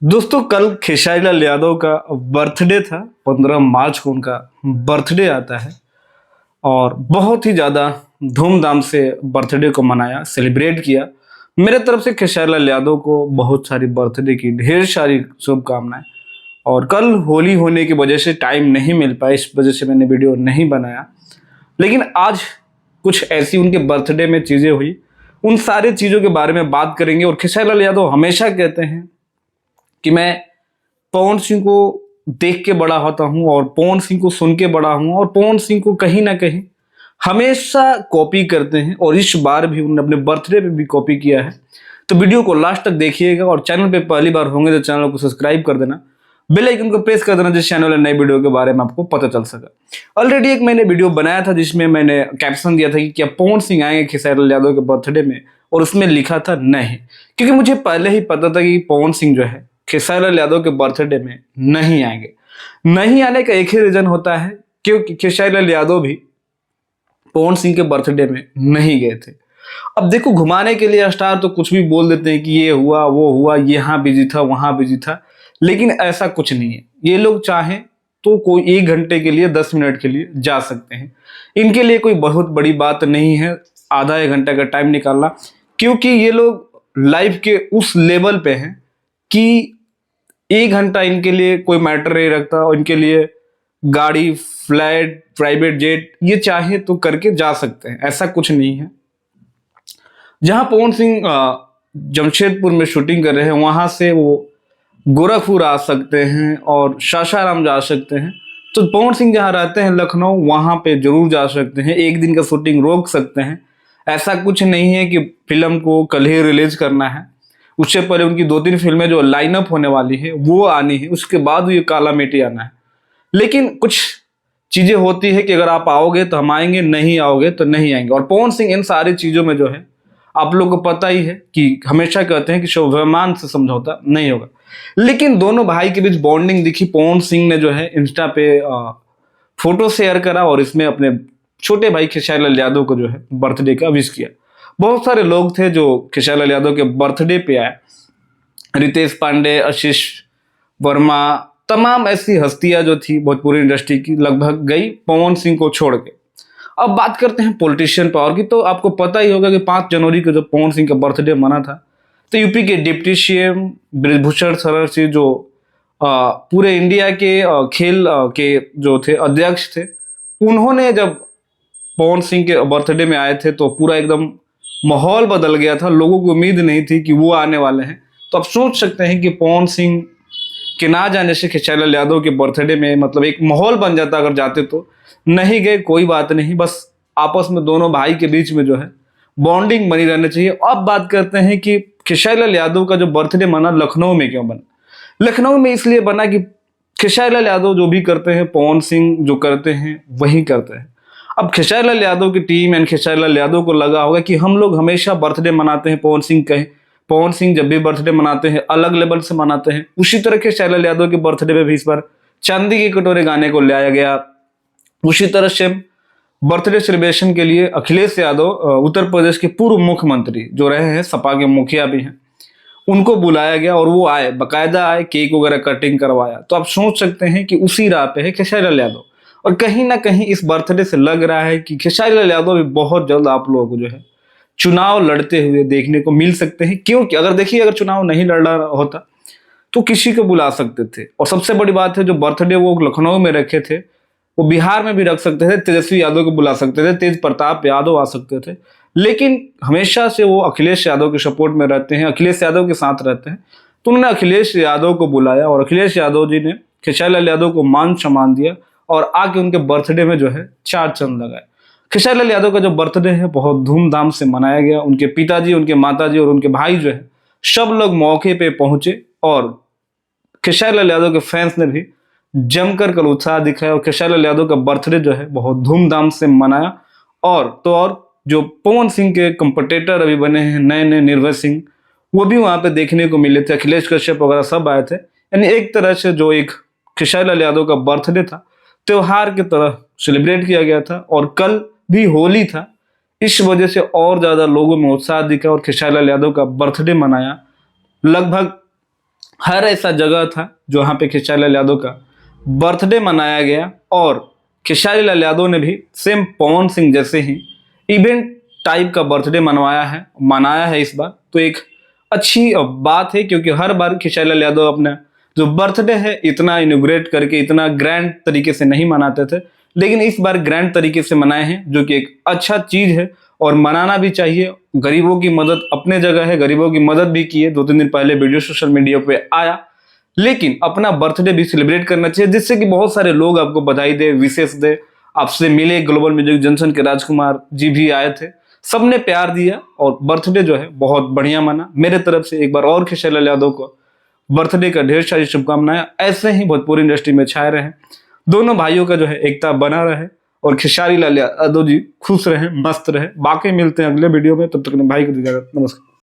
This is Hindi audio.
दोस्तों कल खेसारी लाल यादव का बर्थडे था। 15 मार्च को उनका बर्थडे आता है और बहुत ही ज़्यादा धूमधाम से बर्थडे को मनाया, सेलिब्रेट किया। मेरे तरफ से खेसारी लाल यादव को बहुत सारी बर्थडे की ढेर सारी शुभकामनाएं। और कल होली होने की वजह से टाइम नहीं मिल पाया, इस वजह से मैंने वीडियो नहीं बनाया। लेकिन आज कुछ ऐसी उनके बर्थडे में चीज़ें हुई, उन सारी चीज़ों के बारे में बात करेंगे। और खेसारी लाल यादव हमेशा कहते हैं कि मैं पवन सिंह को देख के बड़ा होता हूं और पवन सिंह को सुन के बड़ा हूं, और पवन सिंह को कहीं ना कहीं हमेशा कॉपी करते हैं और इस बार भी उन्होंने अपने बर्थडे पे भी कॉपी किया है। तो वीडियो को लास्ट तक देखिएगा और चैनल पे पहली बार होंगे तो चैनल को सब्सक्राइब कर देना, बेल आइकन को प्रेस कर देना, जिस चैनल में नई वीडियो के बारे में आपको पता चल सका। ऑलरेडी एक मैंने वीडियो बनाया था जिसमें मैंने कैप्शन दिया था कि क्या पवन सिंह आएंगे खेसारी लाल यादव के बर्थडे में, और उसमें लिखा था नहीं, क्योंकि मुझे पहले ही पता था कि पवन सिंह जो है खेसारी लाल यादव के बर्थडे में नहीं आएंगे। नहीं आने का एक ही रीजन होता है, क्योंकि खेसारी लाल यादव भी पवन सिंह के बर्थडे में नहीं गए थे। अब देखो, घुमाने के लिए स्टार तो कुछ भी बोल देते हैं कि ये हुआ वो हुआ, यहाँ बिजी था वहां बिजी था, लेकिन ऐसा कुछ नहीं है। ये लोग चाहें तो कोई 1 घंटे के लिए 10 मिनट के लिए जा सकते हैं। इनके लिए कोई बहुत बड़ी बात नहीं है आधा 1 घंटा का टाइम निकालना, क्योंकि ये लोग लाइफ के उस लेवल पे हैं कि 1 घंटा इनके लिए कोई मैटर नहीं रखता। और इनके लिए गाड़ी, फ्लाइट, प्राइवेट जेट ये चाहे तो करके जा सकते हैं, ऐसा कुछ नहीं है। जहां पवन सिंह जमशेदपुर में शूटिंग कर रहे हैं, वहां से वो गोरखपुर आ सकते हैं और सासाराम जा सकते हैं। तो पवन सिंह जहां रहते हैं लखनऊ, वहां पे जरूर जा सकते हैं, एक दिन का शूटिंग रोक सकते हैं। ऐसा कुछ नहीं है कि फिल्म को कल ही रिलीज करना है। उससे पहले उनकी 2-3 फिल्में जो लाइनअप होने वाली है वो आनी है, उसके बाद ये काला मेटी आना है। लेकिन कुछ चीजें होती है कि अगर आप आओगे तो हम आएंगे, नहीं आओगे तो नहीं आएंगे। और पवन सिंह इन सारी चीजों में जो है, आप लोग को पता ही है कि हमेशा कहते हैं कि स्वाभिमान से समझौता नहीं होगा। लेकिन दोनों भाई के बीच बॉन्डिंग दिखी। पवन सिंह ने जो है इंस्टा पे फोटो शेयर करा और इसमें अपने छोटे भाई खेसारी लाल यादव को जो है बर्थडे का विश किया। बहुत सारे लोग थे जो खेसारी लाल यादव के बर्थडे पे आए। रितेश पांडे, आशीष वर्मा, तमाम ऐसी हस्तियां जो थी भोजपुरी इंडस्ट्री की लगभग गई पवन सिंह को छोड़ के। अब बात करते हैं पॉलिटिशियन पावर की। तो आपको पता ही होगा कि 5 जनवरी को जब पवन सिंह का बर्थडे मना था, तो यूपी के डिप्टी सीएम ब्रिजभूषण शरण सिंह जो पूरे इंडिया के खेल के जो थे अध्यक्ष थे, उन्होंने जब पवन सिंह के बर्थडे में आए थे तो पूरा एकदम माहौल बदल गया था। लोगों को उम्मीद नहीं थी कि वो आने वाले हैं। तो आप सोच सकते हैं कि पवन सिंह के ना जाने से खेसारी लाल यादव के बर्थडे में मतलब एक माहौल बन जाता अगर जाते तो। नहीं गए, कोई बात नहीं, बस आपस में दोनों भाई के बीच में जो है बॉन्डिंग बनी रहनी चाहिए। अब बात करते हैं कि खेसारी लाल यादव का जो बर्थडे मना लखनऊ में क्यों बना। लखनऊ में इसलिए बना कि खेसारी लाल यादव जो भी करते हैं, पवन सिंह जो करते हैं वही करते हैं। अब खेसारी लाल यादव की टीम एंड खेसारी लाल यादव को लगा होगा कि हम लोग हमेशा बर्थडे मनाते हैं, पवन सिंह जब भी बर्थडे मनाते हैं अलग लेवल से मनाते हैं। उसी तरह खेसारी लाल यादव के बर्थडे पे भी इस बार चांदी के कटोरे गाने को लाया गया। उसी तरह से बर्थडे सेलिब्रेशन के लिए अखिलेश यादव, उत्तर प्रदेश के पूर्व मुख्यमंत्री जो रहे हैं, सपा के मुखिया भी हैं, उनको बुलाया गया और वो आए, बाकायदा आए, केक वगैरह कटिंग करवाया। तो आप सोच सकते हैं कि उसी राह पे है खेसारी लाल यादव। और कहीं ना कहीं इस बर्थडे से लग रहा है कि खेसारी लाल यादव भी बहुत जल्द आप लोगों को जो है चुनाव लड़ते हुए देखने को मिल सकते हैं। क्योंकि अगर देखिए, अगर चुनाव नहीं लड़ रहा होता तो किसी को बुला सकते थे। और सबसे बड़ी बात है, जो बर्थडे वो लखनऊ में रखे थे वो बिहार में भी रख सकते थे, तेजस्वी यादव को बुला सकते थे, तेज प्रताप यादव आ सकते थे। लेकिन हमेशा से वो अखिलेश यादव के सपोर्ट में रहते हैं, अखिलेश यादव के साथ रहते हैं। तो उन्होंने अखिलेश यादव को बुलाया और अखिलेश यादव जी ने खेसारी लाल यादव को मान सम्मान दिया और आके उनके बर्थडे में जो है 4 चांद लगाए। खेसारी लाल यादव का जो बर्थडे है बहुत धूमधाम से मनाया गया। उनके पिताजी, उनके माताजी और उनके भाई जो है सब लोग मौके पे पहुंचे और खेसारी लाल यादव के फैंस ने भी जमकर कल उत्साह दिखाया और खेसारी लाल यादव का बर्थडे जो है बहुत धूमधाम से मनाया। और जो पवन सिंह के कंपटीटर अभी बने हैं नए नए, निर्भय सिंह, वो भी वहां पे देखने को मिले थे, अखिलेश कश्यप वगैरह सब आए थे। यानी एक तरह से जो एक खेसारी लाल यादव का बर्थडे था त्योहार की तरह सेलिब्रेट किया गया था। और कल भी होली था, इस वजह से और ज्यादा लोगों में उत्साह दिखा और खेसारी लाल यादव का बर्थडे मनाया। लगभग हर ऐसा जगह था जहाँ पे खेसारी लाल यादव का बर्थडे मनाया गया, और खेसारी लाल यादव ने भी सेम पवन सिंह जैसे ही इवेंट टाइप का बर्थडे मनाया है इस बार। तो एक अच्छी बात है, क्योंकि हर बार खेसारी लाल यादव अपना जो बर्थडे है इतना इनोग्रेट करके इतना ग्रैंड तरीके से नहीं मनाते थे, लेकिन इस बार ग्रैंड तरीके से मनाए हैं, जो कि एक अच्छा चीज है और मनाना भी चाहिए। गरीबों की मदद अपने जगह है, गरीबों की मदद भी की है। 2-3 दिन पहले वीडियो सोशल मीडिया पे आया, लेकिन अपना बर्थडे भी सेलिब्रेट करना चाहिए, जिससे कि बहुत सारे लोग आपको बधाई दे, विशेष दे, आपसे मिले। ग्लोबल म्यूजिक जंक्शन के राजकुमार जी भी आए थे, सबने प्यार दिया और बर्थडे जो है बहुत बढ़िया मना। मेरे तरफ से एक बार और खेसारी लाल यादव को बर्थडे का ढेर सारी शुभकामनाएं। ऐसे ही भोजपुरी इंडस्ट्री में छाए रहे, दोनों भाइयों का जो है एकता बना रहे, और खेसारी लाल यादव जी खुश रहे, मस्त रहे। बाकी मिलते हैं अगले वीडियो में, तब तक भाई को दीजिए नमस्कार।